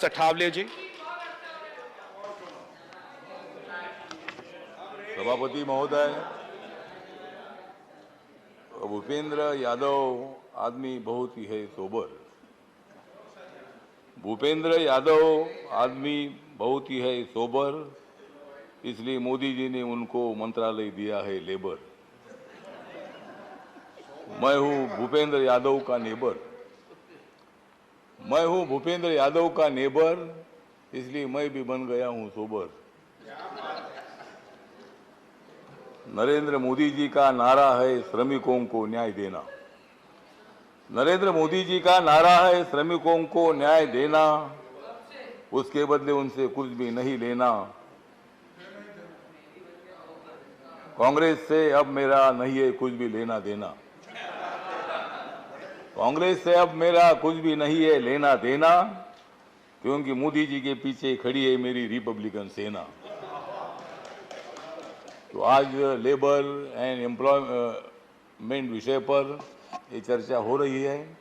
अठावले जी। सभापति महोदय, भूपेंद्र यादव आदमी बहुत ही है सोबर। भूपेंद्र यादव आदमी बहुत ही है सोबर, इसलिए मोदी जी ने उनको मंत्रालय दिया है लेबर। मैं हूं भूपेंद्र यादव का नेबर। मैं हूं भूपेंद्र यादव का नेबर, इसलिए मैं भी बन गया हूं सोबर। नरेंद्र मोदी जी का नारा है श्रमिकों को न्याय देना। नरेंद्र मोदी जी का नारा है श्रमिकों को न्याय देना, उसके बदले उनसे कुछ भी नहीं लेना। कांग्रेस से अब मेरा नहीं है कुछ भी लेना देना। कांग्रेस से अब मेरा कुछ भी नहीं है लेना देना, क्योंकि मोदी जी के पीछे खड़ी है मेरी रिपब्लिकन सेना। तो आज लेबर एंड एम्प्लॉयमेंट विषय पर ये चर्चा हो रही है,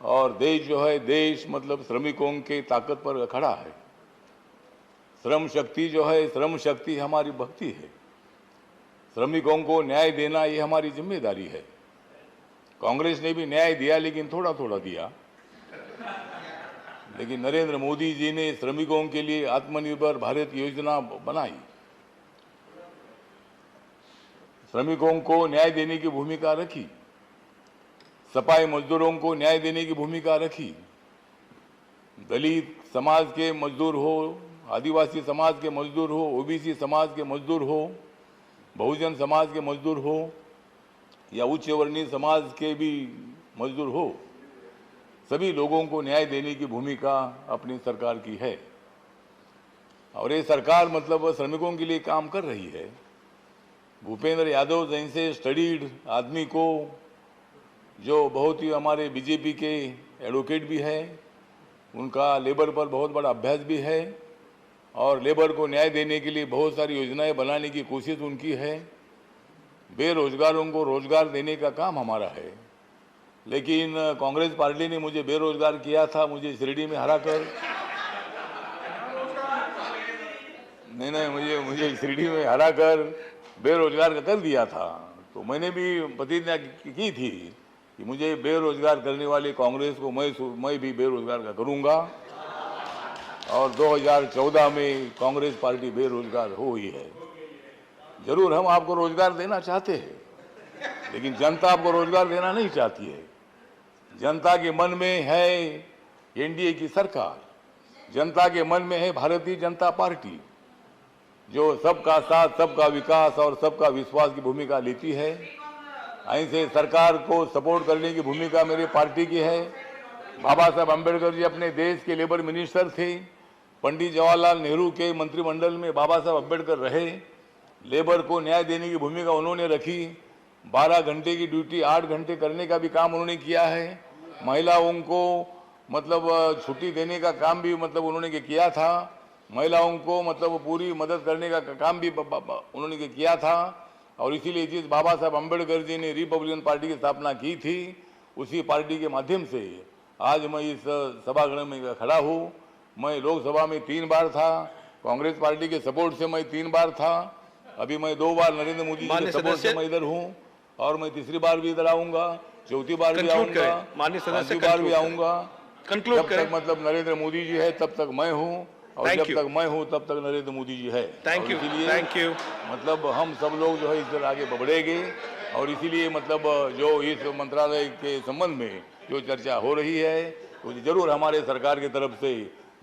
और देश जो है, देश मतलब श्रमिकों के ताकत पर खड़ा है। श्रम शक्ति जो है, श्रम शक्ति हमारी भक्ति है। श्रमिकों को न्याय देना ये हमारी जिम्मेदारी है। कांग्रेस ने भी न्याय दिया, लेकिन थोड़ा थोड़ा दिया। लेकिन नरेंद्र मोदी जी ने श्रमिकों के लिए आत्मनिर्भर भारत योजना बनाई। श्रमिकों को न्याय देने की भूमिका रखी, सफाई मजदूरों को न्याय देने की भूमिका रखी। दलित समाज के मजदूर हो, आदिवासी समाज के मजदूर हो, ओबीसी समाज के मजदूर हो, बहुजन समाज के मजदूर हो, या उच्च वर्णीय समाज के भी मजदूर हो, सभी लोगों को न्याय देने की भूमिका अपनी सरकार की है। और ये सरकार मतलब श्रमिकों के लिए काम कर रही है। भूपेंद्र यादव जैसे स्टडीड आदमी को, जो बहुत ही हमारे बीजेपी के एडवोकेट भी है, उनका लेबर पर बहुत बड़ा अभ्यास भी है, और लेबर को न्याय देने के लिए बहुत सारी योजनाएं बनाने की कोशिश उनकी है। बेरोजगारों को रोजगार देने का काम हमारा है। लेकिन कांग्रेस पार्टी ने मुझे बेरोजगार किया था, मुझे शिरडी में हराकर। नहीं, मुझे शिरडी में हराकर बेरोजगार कर दिया था। तो मैंने भी प्रतिज्ञा की थी कि मुझे बेरोजगार करने वाले कांग्रेस को मैं भी बेरोजगार का करूंगा। और 2014 में कांग्रेस पार्टी बेरोजगार हुई है। जरूर हम आपको रोजगार देना चाहते हैं, लेकिन जनता आपको रोजगार देना नहीं चाहती है। जनता के मन में है एनडीए की सरकार, जनता के मन में है भारतीय जनता पार्टी, जो सबका साथ, सबका विकास और सबका विश्वास की भूमिका लेती है। ऐसे सरकार को सपोर्ट करने की भूमिका मेरी पार्टी की है। बाबा साहब अम्बेडकर जी अपने देश के लेबर मिनिस्टर थे। पंडित जवाहरलाल नेहरू के मंत्रिमंडल में बाबा साहब अम्बेडकर रहे। लेबर को न्याय देने की भूमिका उन्होंने रखी। 12 घंटे की ड्यूटी 8 घंटे करने का भी काम उन्होंने किया है। महिलाओं को मतलब छुट्टी देने का काम भी मतलब उन्होंने किया था। महिलाओं को मतलब पूरी मदद करने का काम भी उन्होंने किया था। और इसीलिए जिस बाबा साहब अम्बेडकर जी ने रिपब्लिकन पार्टी की स्थापना की थी, उसी पार्टी के माध्यम से आज मैं इस सभागृह में खड़ा हूँ। मैं लोकसभा में 3 बार था, कांग्रेस पार्टी के सपोर्ट से मैं 3 बार था। अभी मैं 2 बार नरेंद्र मोदी जी के सपोर्ट से मैं इधर हूँ, और मैं तीसरी बार भी इधर आऊंगा, चौथी बार भी आऊंगा, पांचवी बार भी आऊंगा। जब तक मतलब नरेंद्र मोदी जी है तब तक मैं हूँ, और जब तक मैं हूँ तब तक नरेंद्र मोदी जी है। इसीलिए मतलब हम सब लोग जो है इस तरह आगे बढ़ेंगे। और इसीलिए मतलब जो इस मंत्रालय के संबंध में जो चर्चा हो रही है, तो जरूर हमारे सरकार की तरफ से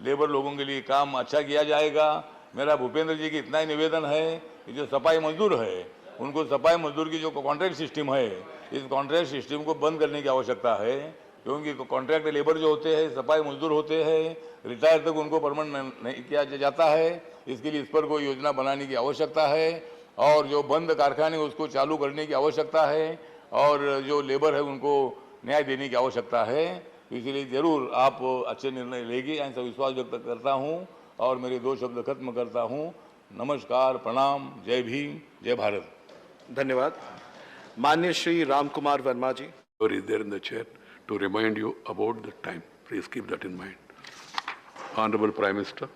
लेबर लोगों के लिए काम अच्छा किया जाएगा। मेरा भूपेंद्र जी की इतना ही निवेदन है कि जो सफाई मजदूर है, उनको सफाई मजदूर की जो कॉन्ट्रैक्ट सिस्टम है, इस कॉन्ट्रैक्ट सिस्टम को बंद करने की आवश्यकता है। क्योंकि कॉन्ट्रैक्ट लेबर जो होते हैं, सफाई मजदूर होते हैं, रिटायर तक उनको परमानेंट नहीं किया जाता है। इसके लिए इस पर कोई योजना बनाने की आवश्यकता है, और जो बंद कारखाने उसको चालू करने की आवश्यकता है, और जो लेबर है उनको न्याय देने की आवश्यकता है। इसलिए जरूर आप अच्छे निर्णय लेंगे, ऐसा विश्वास व्यक्त करता हूँ, और मेरे 2 शब्द खत्म करता हूँ। नमस्कार, प्रणाम, जय भीम, जय भारत। धन्यवाद। माननीय श्री राम कुमार वर्मा जी। Is there in the chair to remind you about the time. Please keep that in mind. Honorable Prime Minister.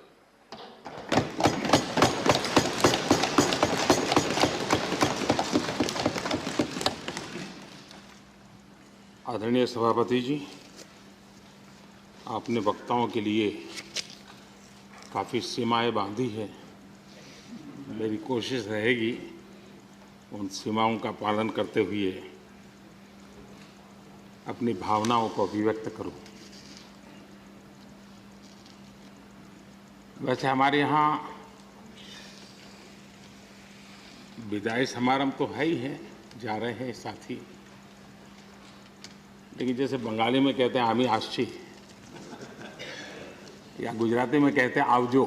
आदरणीय सभापति जी, आपने वक्ताओं के लिए काफ़ी सीमाएं बांधी है। मेरी कोशिश रहेगी उन सीमाओं का पालन करते हुए अपनी भावनाओं को अभिव्यक्त करूं। वैसे हमारे यहाँ विदाई समारंभ तो है ही है, जा रहे हैं साथी, लेकिन जैसे बंगाली में कहते हैं आमी आशी, या गुजराती में कहते हैं आवजो,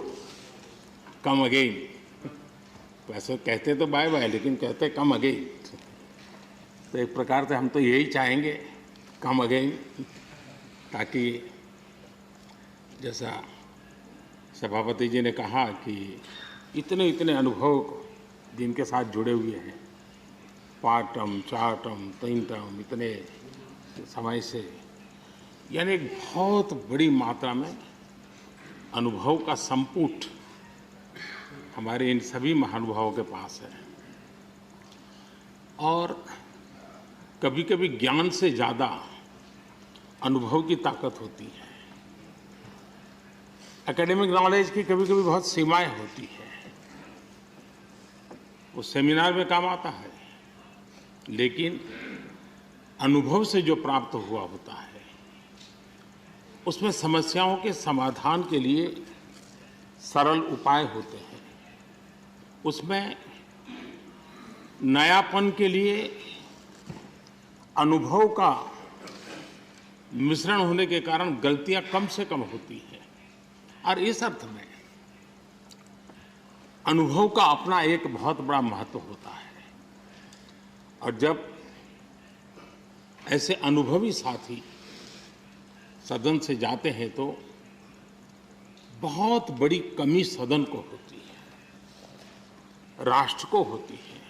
कम अगेन। वैसे कहते तो बाय बाय, लेकिन कहते कम अगेन। तो एक प्रकार से हम तो यही चाहेंगे, कम अगेन, ताकि जैसा सभापति जी ने कहा कि इतने इतने अनुभव जिनके साथ जुड़े हुए हैं, 5 टर्म 4 टर्म 3 टर्म इतने समय से, यानी एक बहुत बड़ी मात्रा में अनुभव का संपुट हमारे इन सभी महानुभावों के पास है। और कभी कभी ज्ञान से ज़्यादा अनुभव की ताकत होती है। एकेडमिक नॉलेज की कभी कभी बहुत सीमाएं होती है, वो सेमिनार में काम आता है, लेकिन अनुभव से जो प्राप्त हुआ होता है उसमें समस्याओं के समाधान के लिए सरल उपाय होते हैं, उसमें नयापन के लिए अनुभव का मिश्रण होने के कारण गलतियां कम से कम होती हैं। और इस अर्थ में अनुभव का अपना एक बहुत बड़ा महत्व होता है। और जब ऐसे अनुभवी साथी सदन से जाते हैं तो बहुत बड़ी कमी सदन को होती है, राष्ट्र को होती है।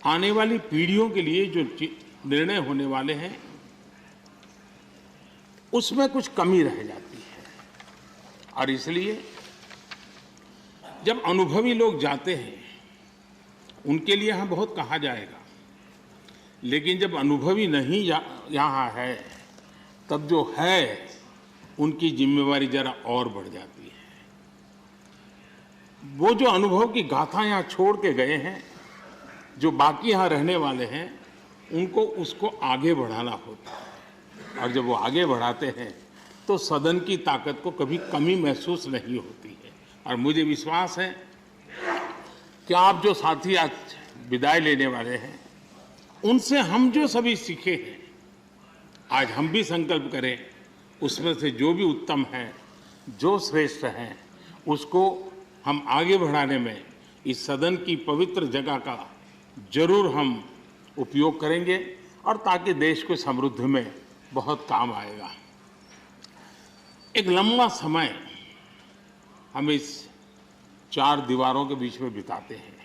आने वाली पीढ़ियों के लिए जो निर्णय होने वाले हैं उसमें कुछ कमी रह जाती है। और इसलिए जब अनुभवी लोग जाते हैं उनके लिए यहाँ बहुत कहा जाएगा, लेकिन जब अनुभवी नहीं यहाँ है तब जो है उनकी जिम्मेवारी जरा और बढ़ जाती है। वो जो अनुभव की गाथा यहाँ छोड़ के गए हैं, जो बाकी यहाँ रहने वाले हैं, उनको उसको आगे बढ़ाना होता है। और जब वो आगे बढ़ाते हैं तो सदन की ताकत को कभी कमी महसूस नहीं होती है। और मुझे विश्वास है कि आप जो साथी आज विदाई लेने वाले हैं, उनसे हम जो सभी सीखे हैं, आज हम भी संकल्प करें उसमें से जो भी उत्तम है, जो श्रेष्ठ है, उसको हम आगे बढ़ाने में इस सदन की पवित्र जगह का जरूर हम उपयोग करेंगे, और ताकि देश को समृद्धि में बहुत काम आएगा। एक लंबा समय हम इस 4 दीवारों के बीच में बिताते हैं।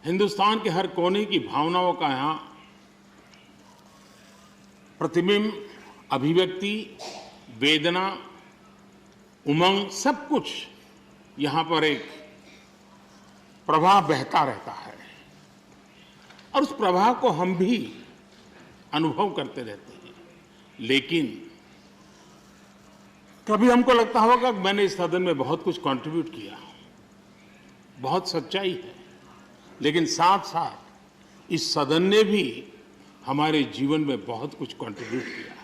हिंदुस्तान के हर कोने की भावनाओं का यहाँ प्रतिबिंब, अभिव्यक्ति, वेदना, उमंग, सब कुछ यहाँ पर एक प्रवाह बहता रहता है। और उस प्रवाह को हम भी अनुभव करते रहते हैं। लेकिन कभी हमको लगता होगा कि मैंने इस सदन में बहुत कुछ कंट्रीब्यूट किया, बहुत सच्चाई है, लेकिन साथ साथ इस सदन ने भी हमारे जीवन में बहुत कुछ कंट्रीब्यूट किया।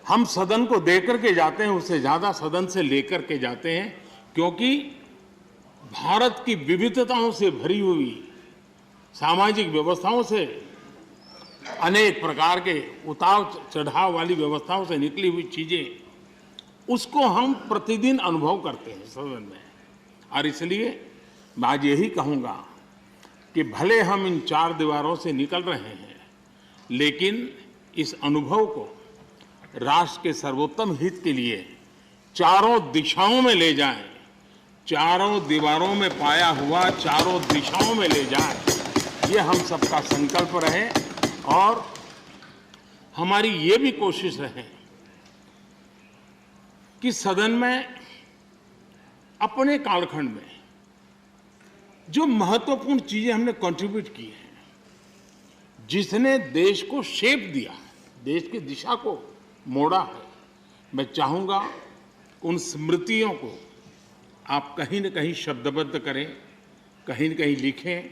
हम सदन को देकर के जाते हैं, उससे ज्यादा सदन से लेकर के जाते हैं, क्योंकि भारत की विविधताओं से भरी हुई सामाजिक व्यवस्थाओं से, अनेक प्रकार के उतार चढ़ाव वाली व्यवस्थाओं से निकली हुई चीजें, उसको हम प्रतिदिन अनुभव करते हैं सदन में। और इसलिए मैं आज यही कहूंगा कि भले हम इन 4 दीवारों से निकल रहे हैं, लेकिन इस अनुभव को राष्ट्र के सर्वोत्तम हित के लिए चारों दिशाओं में ले जाएं, चारों दीवारों में पाया हुआ चारों दिशाओं में ले जाएं, ये हम सबका संकल्प रहे। और हमारी ये भी कोशिश रहे कि सदन में अपने कालखंड में जो महत्वपूर्ण चीजें हमने कंट्रीब्यूट की हैं, जिसने देश को शेप दिया, देश की दिशा को मोड़ा है, मैं चाहूंगा उन स्मृतियों को आप कहीं न कहीं शब्दबद्ध करें, कहीं न कहीं लिखें,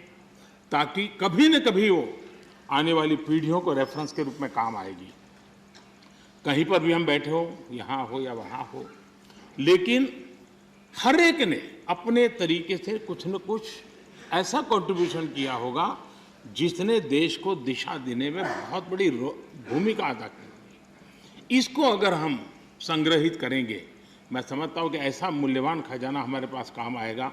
ताकि कभी न कभी वो आने वाली पीढ़ियों को रेफरेंस के रूप में काम आएगी। कहीं पर भी हम बैठे हो, यहाँ हो या वहाँ हो, लेकिन हर एक ने अपने तरीके से कुछ न कुछ ऐसा कंट्रीब्यूशन किया होगा जिसने देश को दिशा देने में बहुत बड़ी भूमिका अदा की। इसको अगर हम संग्रहित करेंगे, मैं समझता हूँ कि ऐसा मूल्यवान खजाना हमारे पास काम आएगा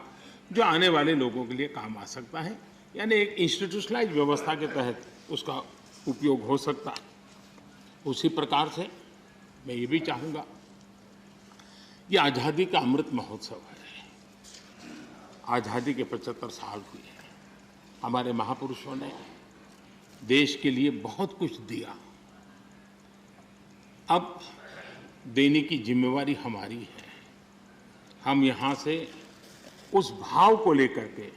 जो आने वाले लोगों के लिए काम आ सकता है, यानी एक इंस्टीट्यूशनलाइज व्यवस्था के तहत उसका उपयोग हो सकता है। उसी प्रकार से मैं ये भी चाहूँगा, ये आज़ादी का अमृत महोत्सव है। आज़ादी के 75 साल हुए हैं। हमारे महापुरुषों ने देश के लिए बहुत कुछ दिया। अब देने की जिम्मेवारी हमारी है। हम यहाँ से उस भाव को लेकर के,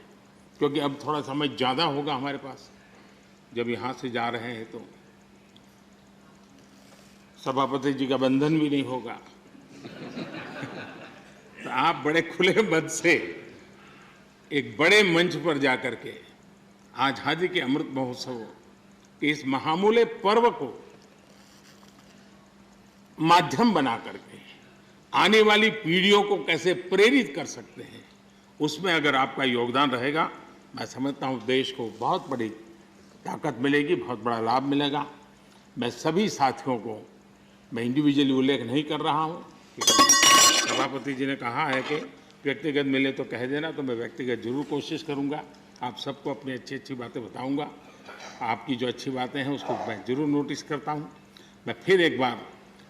क्योंकि अब थोड़ा समय ज़्यादा होगा हमारे पास, जब यहाँ से जा रहे हैं तो सभापति जी का बंधन भी नहीं होगा तो आप बड़े खुले मन से एक बड़े मंच पर जाकर के आज़ादी के अमृत महोत्सव के इस महामूल्य पर्व को माध्यम बना करके आने वाली पीढ़ियों को कैसे प्रेरित कर सकते हैं, उसमें अगर आपका योगदान रहेगा, मैं समझता हूँ देश को बहुत बड़ी ताकत मिलेगी, बहुत बड़ा लाभ मिलेगा। मैं सभी साथियों को, मैं इंडिविजुअली उल्लेख नहीं कर रहा हूँ, सभापति जी ने कहा है कि व्यक्तिगत मिले तो कह देना, तो मैं व्यक्तिगत जरूर कोशिश करूँगा। आप सबको अपनी अच्छी अच्छी बातें बताऊँगा। आपकी जो अच्छी बातें हैं उसको मैं जरूर नोटिस करता हूँ। मैं फिर एक बार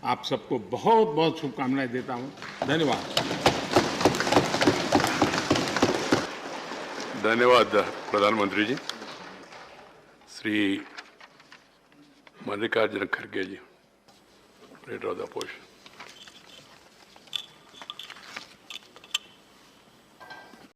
आप सबको बहुत बहुत शुभकामनाएं देता हूँ। धन्यवाद। धन्यवाद प्रधानमंत्री जी। श्री मल्लिकार्जुन खड़गे जी, लीडर ऑफ द अपोजिशन।